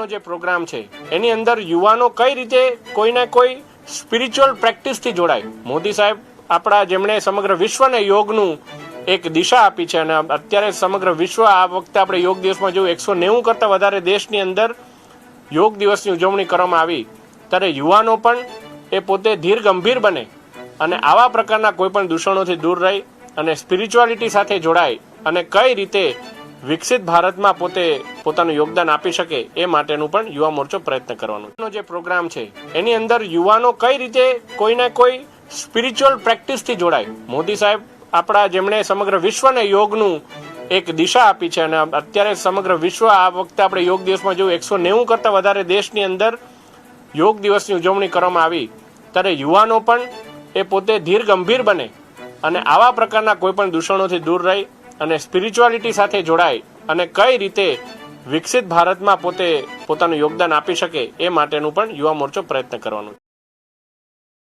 નો જે પ્રોગ્રામ છે એની અંદર યુવાનો કઈ રીતે કોઈને કોઈ સ્પિરિચ્યુઅલ પ્રેક્ટિસથી જોડાય. મોદી સાહેબ આપણા જેમણે સમગ્ર વિશ્વને યોગનું એક દિશા આપી છે અને અત્યારે સમગ્ર વિશ્વ આ વખતે આપણે યોગ દિવસમાં જોયું 190 કરતાં વધારે દેશની અંદર યોગ દિવસની ઉજવણી કરવામાં આવી. ત્યારે યુવાનો પણ એ પોતે ધીર ગંભીર બને અને આવા પ્રકારના કોઈ પણ દૂષણોથી દૂર રહી અને સ્પિરિચ્યુઆલિટી સાથે જોડાય અને કઈ રીતે વિકસિત ભારતમાં પોતે પોતાનું યોગદાન આપી શકે એ માટેનું પણ યુવા મોરચો પ્રયત્ન કરવાનો જે પ્રોગ્રામ છે એની અંદર યુવાનો કઈ રીતે કોઈને કોઈ સ્પિરિચ્યુઅલ પ્રેક્ટિસથી જોડાય. મોદી સાહેબ આપણા જેમણે સમગ્ર વિશ્વને યોગનું એક દિશા આપી છે અને અત્યારે સમગ્ર વિશ્વ આ વખતે આપણે યોગ દિવસમાં જોયું 190 કરતાં વધારે દેશની અંદર યોગ દિવસની ઉજવણી કરવામાં આવી. ત્યારે યુવાનો પણ એ પોતે ધીર ગંભીર બને અને આવા પ્રકારના કોઈ પણ દૂષણોથી દૂર રહી અને સ્પિરિચ્યુઆલિટી સાથે જોડાય અને કઈ રીતે વિકસિત ભારતમાં પોતે પોતાનું યોગદાન આપી શકે એ માટેનું પણ યુવા મોરચો પ્રયત્ન કરવાનો.